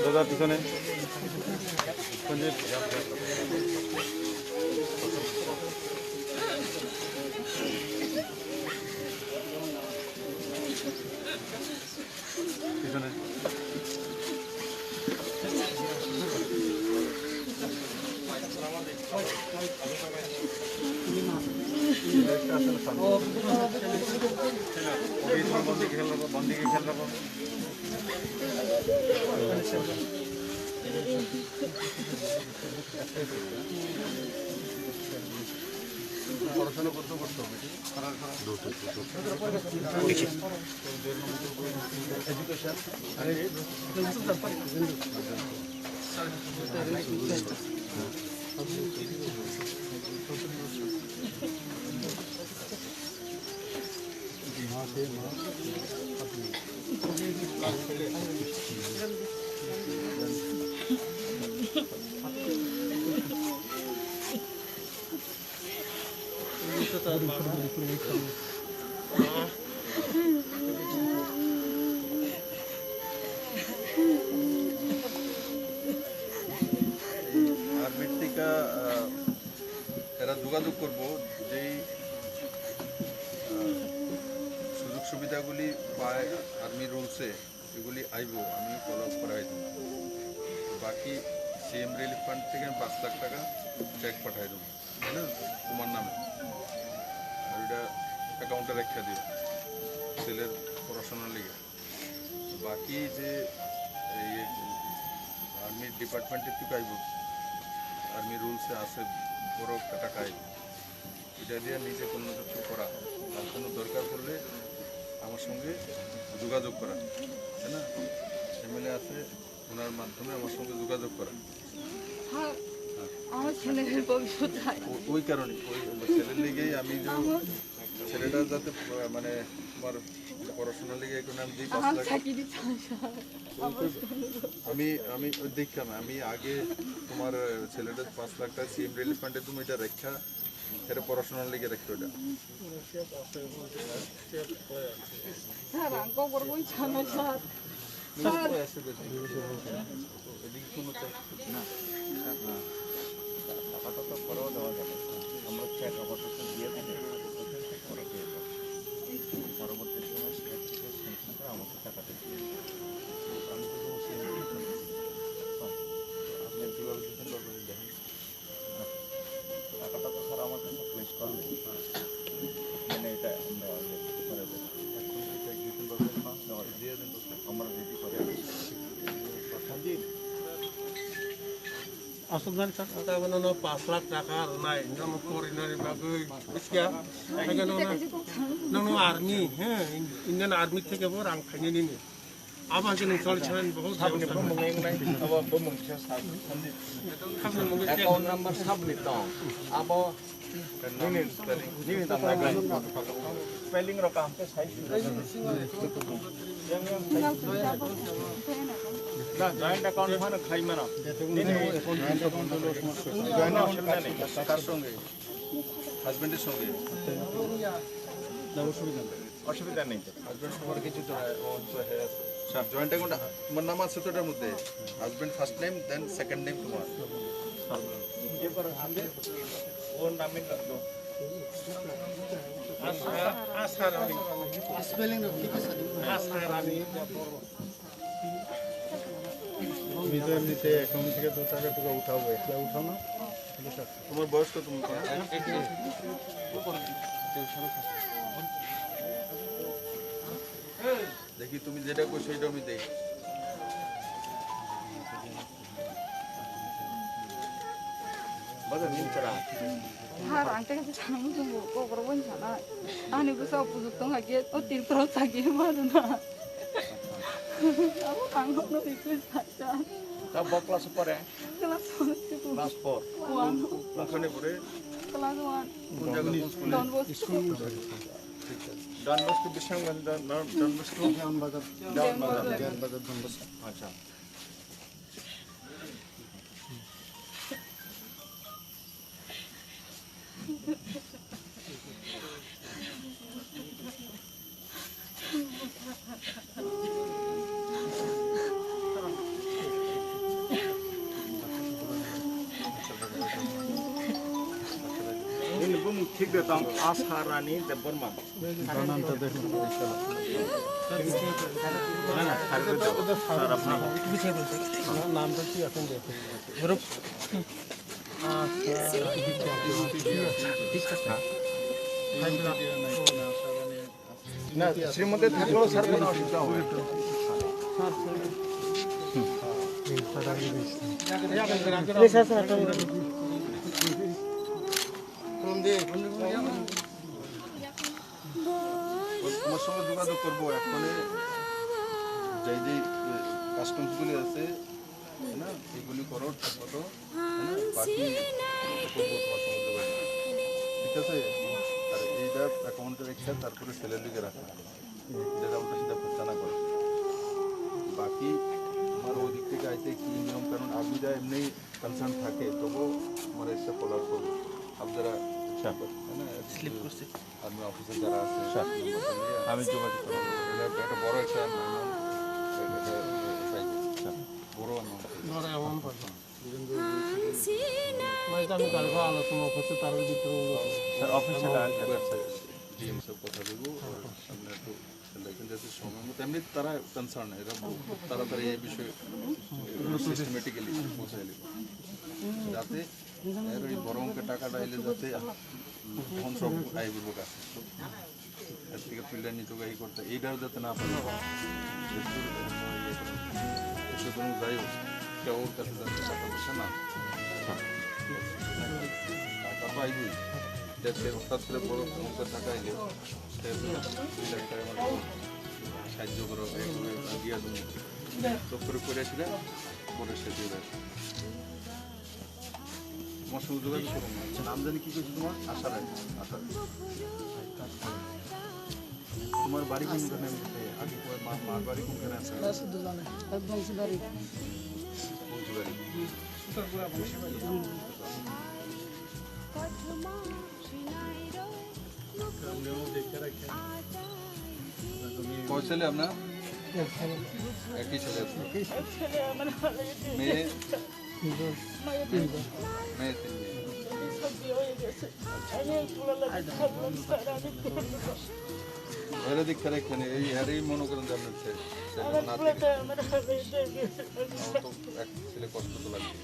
দাদা পিছনে সঞ্জীব পিছনে বন্দি के खेल रहा পড়াশোনা করতে করতে হবে আর্মির থেকে এরা যোগাযোগ করবো যেই সুযোগ সুবিধাগুলি পায় আর্মি রুলসে এগুলি আইব আমি ফলো আপ করাই দেব। বাকি সিএম রিলিফ ফান্ড থেকে আমি 5 লাখ টাকা চেক পাঠাই দেবো তোমার নামে, আর ওইটা অ্যাকাউন্টে রেখে দিও ছেলের পড়াশোনার লিগে। বাকি যে এই আর্মি ডিপার্টমেন্টের থেকে আইব আর্মি রুলসে আছে বড় একটা টাকা আইব, এটা দিয়ে নিজে কোনো কিছু করা আর কোনো দরকার পড়লে আমার সঙ্গে যোগাযোগ করা, তাই না? এমএলএ আছে ওনার মাধ্যমে আমার সঙ্গে যোগাযোগ করা। আমার ছেলের ভবিষ্যৎ ওই কারণে ওই ছেলের লিগেই আমি যে ছেলেটা যাতে মানে তোমার পড়াশোনার লিগে এখন আমি দিই 5 লাখ আমি দেখলাম আমি আগে তোমার ছেলেটার 5 লাখ টাকা সিএম রিলিফ ফান্ডে তুমি এটা রেখা এটা পড়াশোনার লিগে রেখো এটা আমরা চেক অপারেশন দিয়ে থাকি পরবর্তী সময় স্টেট থেকে স্যাংশন করে আমাকে টাকাটা দিয়ে আমি তো কোনো আপনি কীভাবে দিতেন বলবেন দেখেন টাকাটা তো স্যার আমার কাছে প্লেস করলে মানে এটা আমরা করে দেবো দিয়ে দেন আমরা রেডি করে Sanjeev Asal kita mengenal 5 lakh টাকা নাই nama foreigner bagai isya nono army Indian army থেকে বড় রাং খাইনি নি আবার যে চল চলেন বহুত সামনে বমঙ্গেং নাই আবার বমঙ্গ সঞ্জীব খাবনে মঙ্গে অ্যাকাউন্ট নাম্বার সাবমিট দাও আবার স্পেলিং র কাম पे সাইজ না জয়েন্ট অ্যাকাউন্ট মানে খাই মানা জয়েন্ট অ্যাকাউন্ট কার সঙ্গে হাজবেন্ডের সঙ্গে অসুবিধা নেই হাজবেন্ড সবার কিছু স্যার জয়েন্ট অ্যাকাউন্ট তোমার নাম আছে তো এটার মধ্যে husband first name then second name তোমার ওর নামে তো আসার আমি স্পেলিং ঠিক আছে আসার আমি ভিতরে নিতে অ্যাকাউন্ট থেকে 2 টাকা টাকা উঠাবো একলা উঠাও না তোমার বয়স কত দেখি তুমি যেটা কই সেইটা আমি দেই বাজার নিন করা 사람한테 장무슨 먹고 그러고 있잖아. 아니 그래서 부족동하게 어딜 그렇다게 말이나. 아무 방법도 있고 살자. তা বকলা সুপারে 클래스 1 ক্লাস 4 কোনখানে পড়ে 클래스 1 কোন জায়গা কোন স্কুলে ডনবস্কো ডান বস্কো বিশাঙ্গন ডান বস্কো ডাউন বাজার ডাউন বাজার আচ্ছা Tibetan Asharani the Burman. নামটা কি এখন দেখো না শ্রীমন্দির থাকলেও স্যার কোনো অসুবিধা হবে তোমার সঙ্গে যোগাযোগ করবো এখনই যেই যেই কাস্টমসগুলি আছে না এগুলি করো ঠিক মতো বাকি করবো তোমার সঙ্গে যোগাযোগ ঠিক আছে আর এইটা অ্যাকাউন্টে রেখে তারপরে সেলের দিকে রাখা যেটা ওটা সেটা খরচা না করে বাকি তোমার ওই দিক থেকে আইতে কী নিয়ম কারণ আর্মিরা এমনি কনসার্ন থাকে তবুও আমার এসে ফলো আপ করবো আপনারা স্লিপ করছি আর্মি অফিসার যারা আছে আমি যোগাযোগ করবো একটা বড় একটা বড় আমি কালকে আলোচনা করছি তার ভিতরে ডিএম সব কথা বলবো সামনে একটু দেখেন যাতে সময় মতো এমনি তারা কনসার্ন এরা খুব তাড়াতাড়ি এই বিষয়ে সিস্টেমেটিক্যালি পৌঁছাই নেবে যাতে এর ওই বড় অঙ্কের টাকাটা এলে যাতে তখন সব আইব কাছে এর থেকে ফিল্ডার নিতে এই করতে এইটাও যাতে না পারে এসে কোনো যাই হোক কেউ ওর কাছে যাতে টাকা পয়সা না টাকা তো আইবই যাতে হঠাৎ করে বড় অঙ্কের টাকা এলে সাহায্য করো দিয়া তুমি তো করে আসলে পরে সে দিয়ে দেয় তোমার সঙ্গে যোগাযোগ করুন নাম জানি কি করছি তোমার আশা রায় আশা তোমার বাড়ি কোনখানে আগে মার বাড়ি কোনখানে আছে বংশীবাড়ি কয় ছেলে আপনার একই ছেলে আছে মেয়ে মেয়ে এর দীক্ষা রাখেন এই এরই মনে করেন যে আপনার এক ছেলে কষ্ট তো লাগবে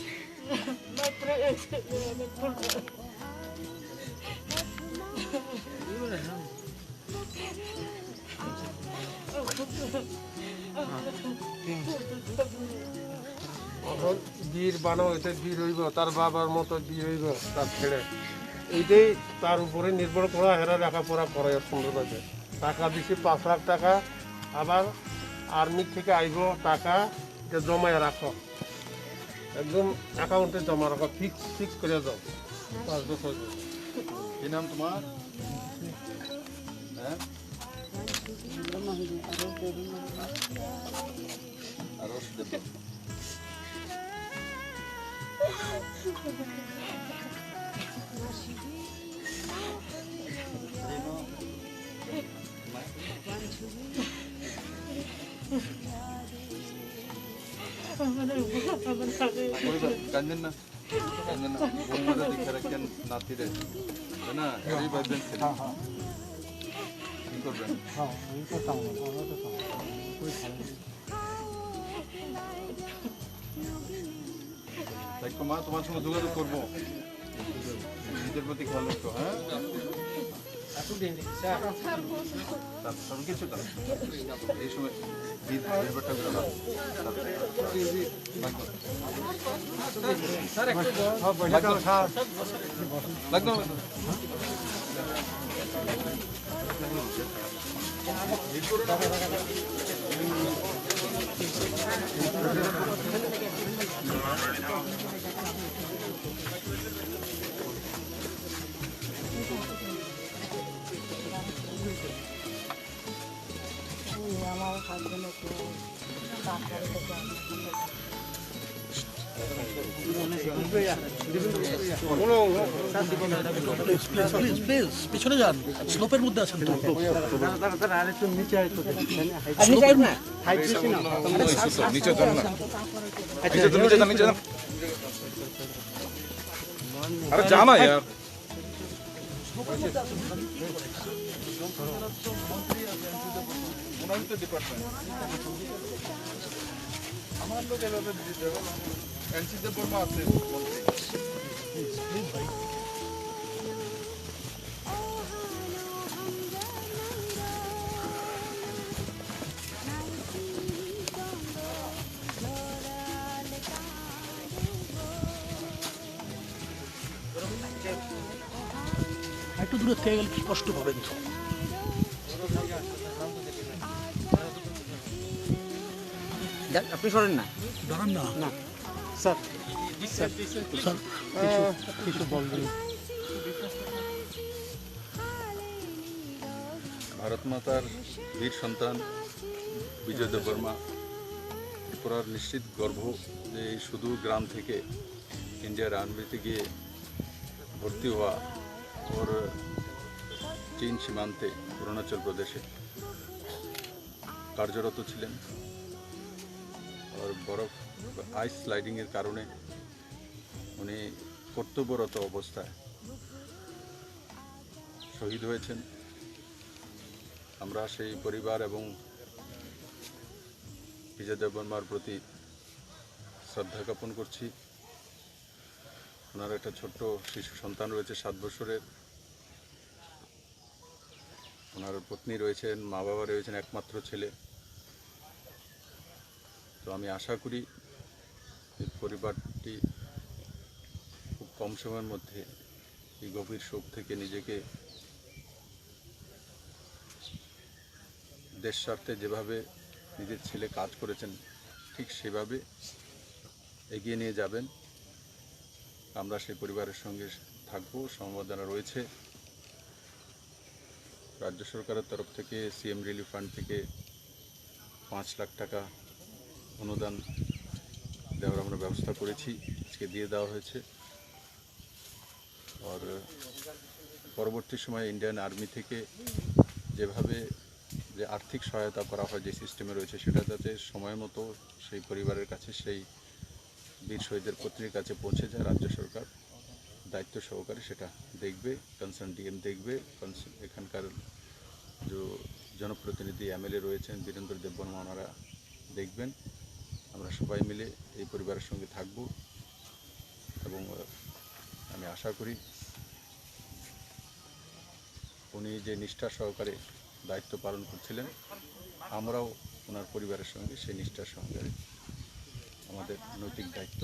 বীর বানাও এটা বীর হইব তার বাবার মতো বীর হইব তার ছেলে এইটাই তার উপরে নির্ভর করা হেরা লেখাপড়া করে সুন্দরভাবে টাকা দিছি 5 লাখ টাকা আবার আর্মি থেকে আইব টাকা এটা জমায় রাখো একদম অ্যাকাউন্টে জমা রাখো ফিক্স করে দাও 5 বছর কি নাম তোমার হ্যাঁ আরশ দেব কান্দেন না বৌমারা দেখে রাখেন নাতিরে তাই না এরই ভাববেন ছেলে কি করবেন দেখো মা তোমার সঙ্গে যোগাযোগ করবো নিজের প্রতি খেয়াল রাখো হ্যাঁ কিছু এই সময় লাগলো পিছনে যান স্লোপের মধ্যে আছেন তো আরে জানা यार স্লোপের মধ্যে আছেন তাহলে কি করেন? ওনারই তো ডিপার্টমেন্ট আমার লোক এভাবে দিতে হবে এনসিতে বর্মা আছে মন্ত্রী প্লিজ ভাই। একটু দূরে থেকে গেলে কষ্ট পাবেন তো। আপনি সরেন না। দাঁড়ান না। না স্যার স্যার কিছু বলবেন? ভারত মাতার বীর সন্তান বিজয় দেববর্মা ত্রিপুরার নিশ্চিত গর্ব যে এই শুধু গ্রাম থেকে ইন্ডিয়ার আর্মিতে গিয়ে ভর্তি হওয়া ওর চীন সীমান্তে অরুণাচল প্রদেশে কার্যরত ছিলেন। আর বরফ আইস স্লাইডিংয়ের কারণে উনি কর্তব্যরত অবস্থায় শহীদ হয়েছেন। আমরা সেই পরিবার এবং বিজয় দেববর্মার প্রতি শ্রদ্ধা জ্ঞাপন করছি। ওনার একটা ছোট্ট শিশু সন্তান রয়েছে 7 বছরের। ওনার পত্নী রয়েছেন, মা বাবা রয়েছেন, একমাত্র ছেলে। তো আমি আশা করি এই পরিবারটি খুব কম সময়ের মধ্যে এই গভীর শোক থেকে নিজেকে দেশ স্বার্থে যেভাবে নিজের ছেলে কাজ করেছেন ঠিক সেভাবে এগিয়ে নিয়ে যাবেন। আমরা সেই পরিবারের সঙ্গে থাকবো, সমবেদনা রয়েছে। রাজ্য সরকারের তরফ থেকে সিএম রিলিফ ফান্ড থেকে 5 লাখ টাকা অনুদান দেওয়ার আমরা ব্যবস্থা করেছি, আজকে দিয়ে দেওয়া হয়েছে। আর পরবর্তী সময়ে ইন্ডিয়ান আর্মি থেকে যেভাবে যে আর্থিক সহায়তা করা হয় যে সিস্টেমে রয়েছে সেটা যাতে সময় মতো সেই পরিবারের কাছে, সেই বীর শহীদের পত্নীর কাছে পৌঁছে যায়, রাজ্য সরকার দায়িত্ব সহকারে সেটা দেখবে। কনসার্ন ডিএম দেখবে, এখানকার যে জনপ্রতিনিধি এমএলএ রয়েছেন বীরেন্দ্র দেববর্মা ওনারা দেখবেন। আমরা সবাই মিলে এই পরিবারের সঙ্গে থাকব এবং আমি আশা করি উনি যে নিষ্ঠা সহকারে দায়িত্ব পালন করছিলেন আমরাও ওনার পরিবারের সঙ্গে সেই নিষ্ঠার সহকারে আমাদের নৈতিক দায়িত্ব